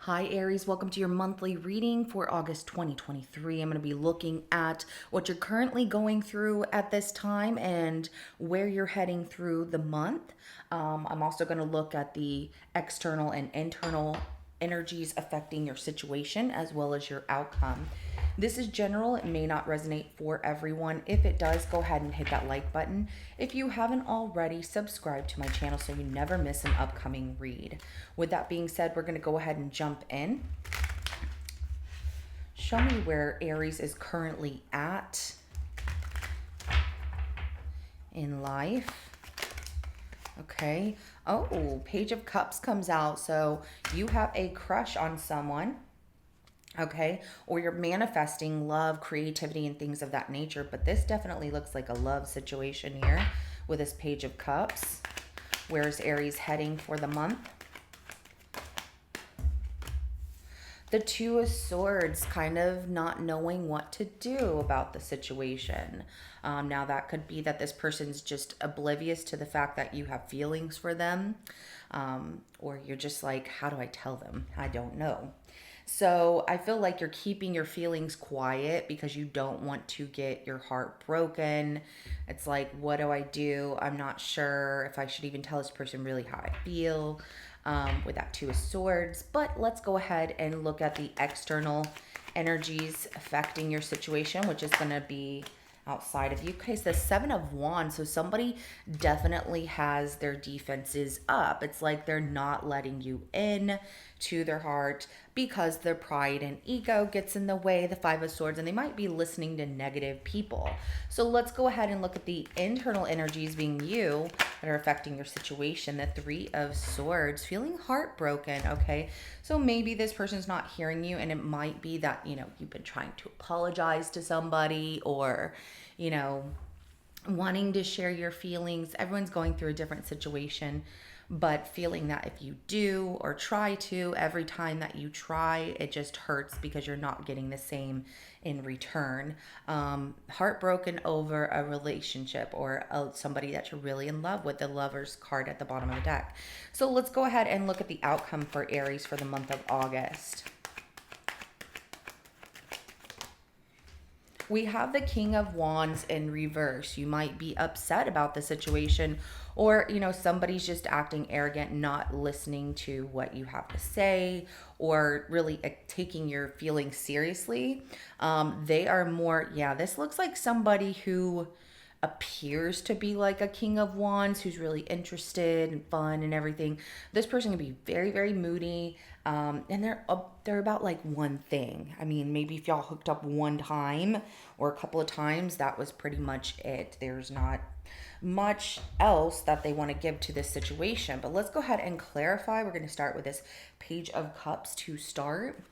Hi, Aries. Welcome to your monthly reading for August 2023. I'm going to be looking at what you're currently going through at this time and where you're heading through the month. I'm also going to look at the external and internal energies affecting your situation as well as your outcome. This is general. It may not resonate for everyone. If it does, go ahead and hit that like button. If you haven't already, subscribe to my channel so you never miss an upcoming read. With that being said, we're going to go ahead and jump in. Show me where Aries is currently at in life. Okay. Oh, Page of Cups comes out. So you have a crush on someone. Okay, or you're manifesting love, creativity, and things of that nature. But this definitely looks like a love situation here with this Page of Cups. Where's Aries heading for the month? The Two of Swords, kind of not knowing what to do about the situation. Now, that could be that this person's just oblivious to the fact that you have feelings for them, or you're just like, how do I tell them? I don't know. So I feel like you're keeping your feelings quiet because you don't want to get your heart broken. It's like, what do I do? I'm not sure if I should even tell this person really how I feel with that Two of Swords. But let's go ahead and look at the external energies affecting your situation, which is going to be outside of you. Okay, so the Seven of Wands. So somebody definitely has their defenses up. It's like they're not letting you in to their heart because their pride and ego gets in the way, the Five of Swords, and they might be listening to negative people. So let's go ahead and look at the internal energies being you that are affecting your situation. The Three of Swords, feeling heartbroken. Okay, so maybe this person's not hearing you, and it might be that, you've been trying to apologize to somebody, or, wanting to share your feelings. Everyone's going through a different situation, but feeling that if you do or try to, every time that you try, it just hurts because you're not getting the same in return. Heartbroken over a relationship or somebody that you're really in love with, the Lover's card at the bottom of the deck. So let's go ahead and look at the outcome for Aries for the month of August. We have the King of Wands in reverse. You might be upset about the situation, or somebody's just acting arrogant, not listening to what you have to say, or really taking your feelings seriously. They are more, yeah, this looks like somebody who appears to be like a King of Wands who's really interested and fun and everything. This person can be very, very moody, and they're about like one thing. I mean, maybe if y'all hooked up one time or a couple of times, that was pretty much it. There's not much else that they want to give to this situation. But let's go ahead and clarify. We're going to start with this Page of Cups to start.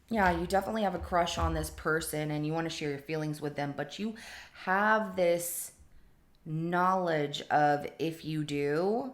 Yeah, you definitely have a crush on this person and you want to share your feelings with them, but you have this knowledge of, if you do,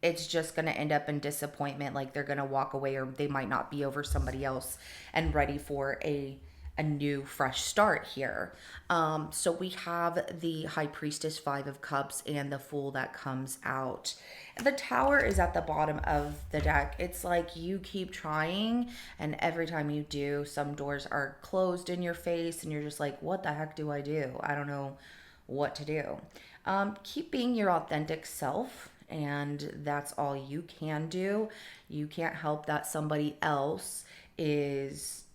it's just going to end up in disappointment. Like they're going to walk away, or they might not be over somebody else and ready for a new fresh start here. So we have the High Priestess, Five of Cups, and the Fool that comes out. The Tower is at the bottom of the deck. It's like you keep trying, and every time you do, some doors are closed in your face, and you're just like, what the heck do I do? I don't know what to do. Keep being your authentic self, and that's all you can do. You can't help that somebody else is,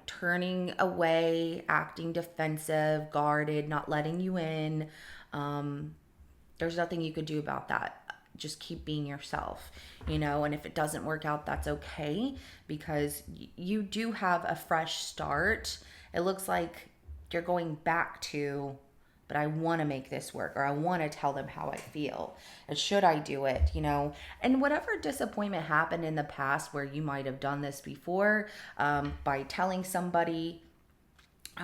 turning away, acting defensive, guarded, not letting you in. There's nothing you could do about that. Just keep being yourself, and if it doesn't work out, that's okay, because you do have a fresh start. It looks like you're going back to, but I want to make this work, or I want to tell them how I feel. And should I do it, And whatever disappointment happened in the past where you might have done this before, by telling somebody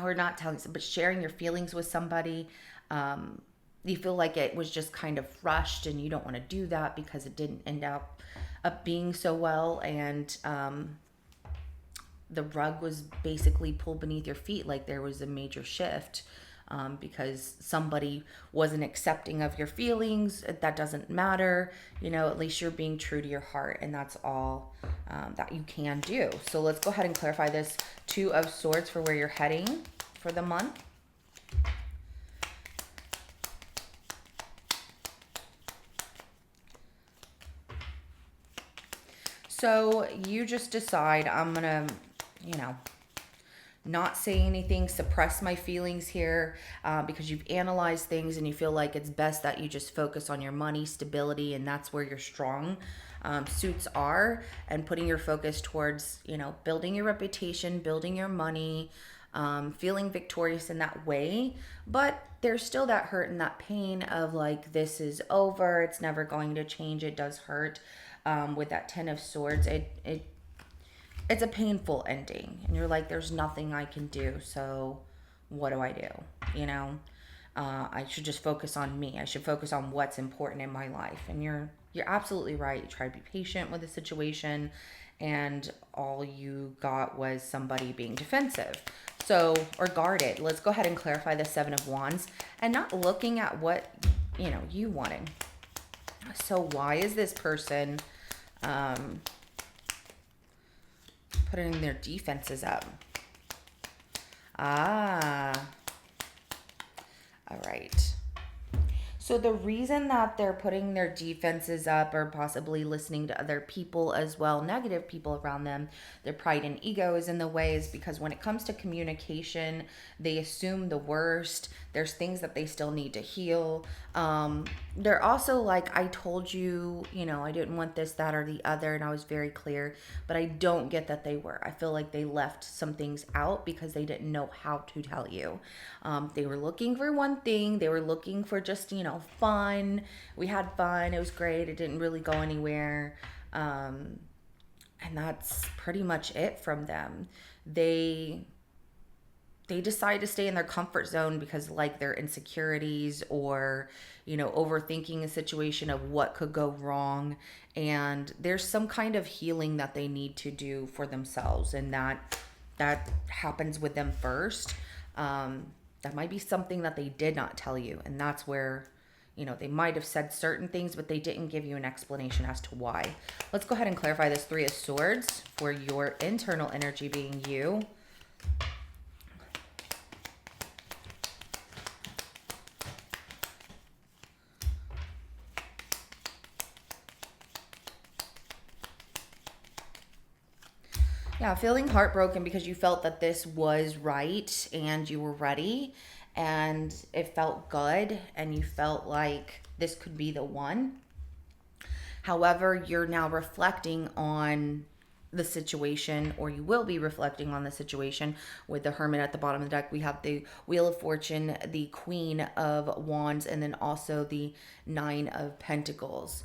or not telling, but sharing your feelings with somebody. You feel like it was just kind of rushed and you don't want to do that because it didn't end up being so well. And the rug was basically pulled beneath your feet, like there was a major shift. Because somebody wasn't accepting of your feelings. That doesn't matter. At least you're being true to your heart, and that's all that you can do. So let's go ahead and clarify this Two of Swords for where you're heading for the month. So you just decide, I'm going to, not say anything, suppress my feelings here, because you've analyzed things and you feel like it's best that you just focus on your money, stability, and that's where your strong suits are, and putting your focus towards, building your reputation, building your money, feeling victorious in that way. But there's still that hurt and that pain of like, this is over, it's never going to change, it does hurt. With that Ten of Swords, it's a painful ending, and you're like, there's nothing I can do, so what do I do? I should just focus on me. I should focus on what's important in my life. And you're absolutely right. You try to be patient with the situation, and all you got was somebody being defensive, or guarded. Let's go ahead and clarify the Seven of Wands, and not looking at what you wanted. So why is this person putting their defenses up? All right. So the reason that they're putting their defenses up, or possibly listening to other people as well, negative people around them, their pride and ego is in the way, is because when it comes to communication, they assume the worst. There's things that they still need to heal. They're also like, I told you, I didn't want this, that, or the other, and I was very clear, but I don't get that they were. I feel like they left some things out because they didn't know how to tell you. They were looking for one thing. They were looking for just, fun. We had fun. It was great. It didn't really go anywhere. And that's pretty much it from them. They decide to stay in their comfort zone because like their insecurities, or overthinking a situation of what could go wrong, and there's some kind of healing that they need to do for themselves, and that happens with them first. That might be something that they did not tell you, and that's where they might have said certain things, but they didn't give you an explanation as to why. Let's go ahead and clarify this Three of Swords for your internal energy, being you. Yeah, feeling heartbroken because you felt that this was right and you were ready and it felt good and you felt like this could be the one. However, you're now reflecting on the situation, or you will be reflecting on the situation. With the Hermit at the bottom of the deck, we have the Wheel of Fortune, the Queen of Wands, and then also the Nine of Pentacles.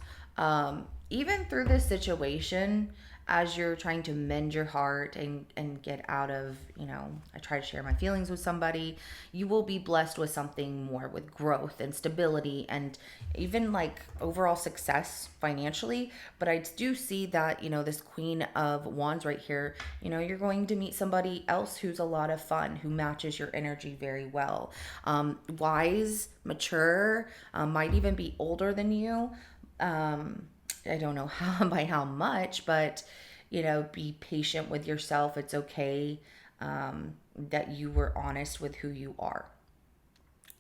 Even through this situation, as you're trying to mend your heart and get out of, I try to share my feelings with somebody, you will be blessed with something more, with growth and stability and even like overall success financially. But I do see that, this Queen of Wands right here, you're going to meet somebody else who's a lot of fun, who matches your energy very well. Wise, mature, might even be older than you. I don't know by how much, but be patient with yourself. It's okay that you were honest with who you are.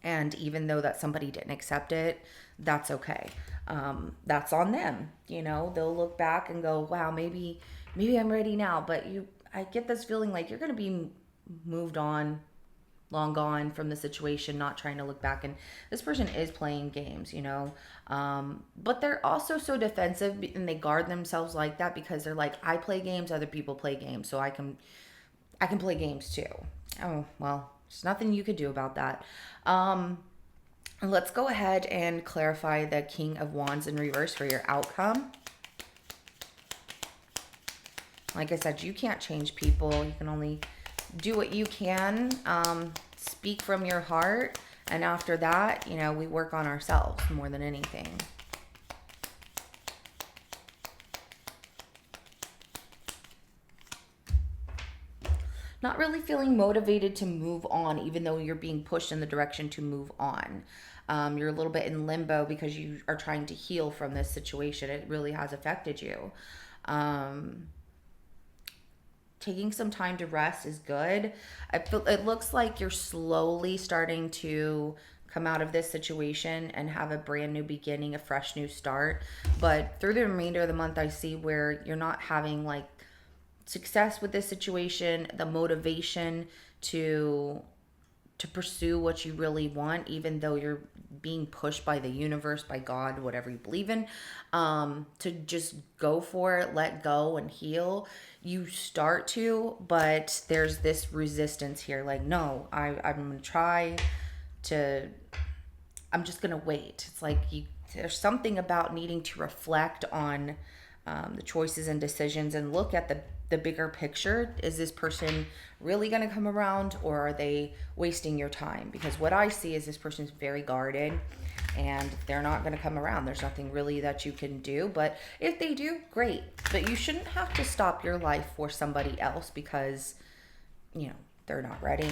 And even though that somebody didn't accept it, that's okay. That's on them. They'll look back and go, wow, maybe I'm ready now. But I get this feeling like you're going to be moved on, long gone from the situation, not trying to look back. And this person is playing games, but they're also so defensive, and they guard themselves like that because they're like, I play games, other people play games, so I can play games too. Oh, well, there's nothing you could do about that. Let's go ahead and clarify the King of Wands in reverse for your outcome. Like I said, you can't change people. You can only do what you can, speak from your heart. And after that, we work on ourselves more than anything. Not really feeling motivated to move on, even though you're being pushed in the direction to move on. You're a little bit in limbo because you are trying to heal from this situation. It really has affected you. Um, Taking some time to rest is good. It looks like you're slowly starting to come out of this situation and have a brand new beginning, a fresh new start. But through the remainder of the month, I see where you're not having like success with this situation, the motivation to to pursue what you really want, even though you're being pushed by the universe, by God, whatever you believe in, to just go for it, let go, and heal. You start to, but there's this resistance here. Like, no, I'm gonna try to. I'm just gonna wait. It's like there's something about needing to reflect on the choices and decisions and look at the bigger picture. Is this person really going to come around, or are they wasting your time? Because what I see is this person's very guarded and they're not going to come around. There's nothing really that you can do, but if they do, great. But you shouldn't have to stop your life for somebody else because they're not ready.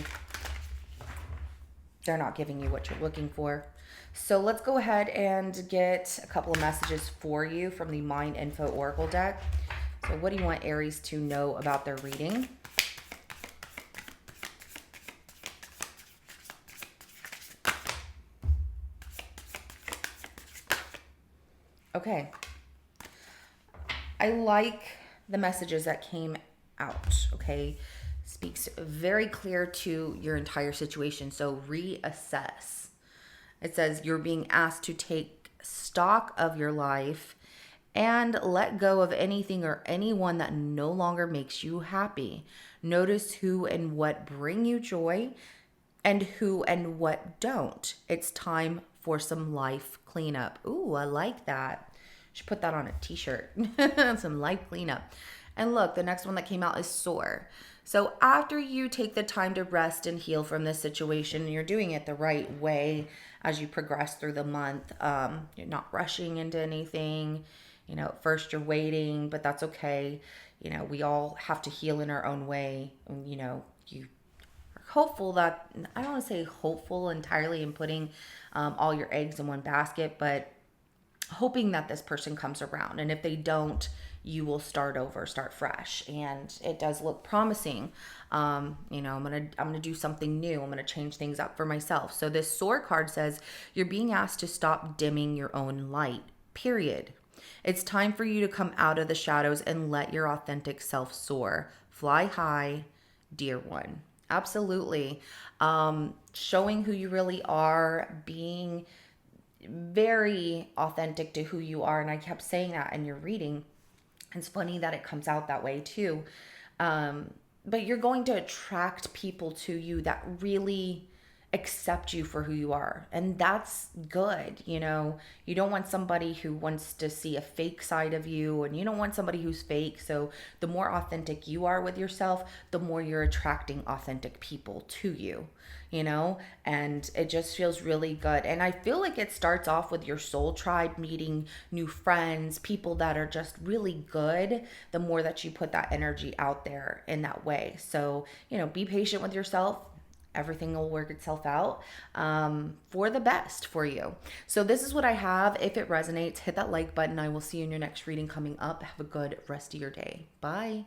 They're not giving you what you're looking for. So let's go ahead and get a couple of messages for you from the Mind Info Oracle deck. So what do you want Aries to know about their reading? Okay. I like the messages that came out, okay? Speaks very clear to your entire situation. So reassess. It says you're being asked to take stock of your life and let go of anything or anyone that no longer makes you happy. Notice who and what bring you joy and who and what don't. It's time for some life cleanup. Ooh, I like that. Should put that on a t-shirt. Some life cleanup. And look, the next one that came out is soar. So after you take the time to rest and heal from this situation, you're doing it the right way as you progress through the month. You're not rushing into anything. At first you're waiting, but that's okay. We all have to heal in our own way. You are hopeful that, I don't want to say hopeful entirely in putting all your eggs in one basket, but hoping that this person comes around. And if they don't, you will start over, start fresh. And it does look promising. I'm gonna do something new. I'm gonna change things up for myself. So this soar card says you're being asked to stop dimming your own light. Period. It's time for you to come out of the shadows and let your authentic self soar. Fly high, dear one. Absolutely. Showing who you really are, being very authentic to who you are. And I kept saying that in your reading. It's funny that it comes out that way too. But you're going to attract people to you that really accept you for who you are. And that's good. You don't want somebody who wants to see a fake side of you, and you don't want somebody who's fake. So the more authentic you are with yourself, the more you're attracting authentic people to you, and it just feels really good. And I feel like it starts off with your soul tribe, meeting new friends, people that are just really good, the more that you put that energy out there in that way. So, be patient with yourself. Everything will work itself out for the best for you. So this is what I have. If it resonates, hit that like button. I will see you in your next reading coming up. Have a good rest of your day. Bye.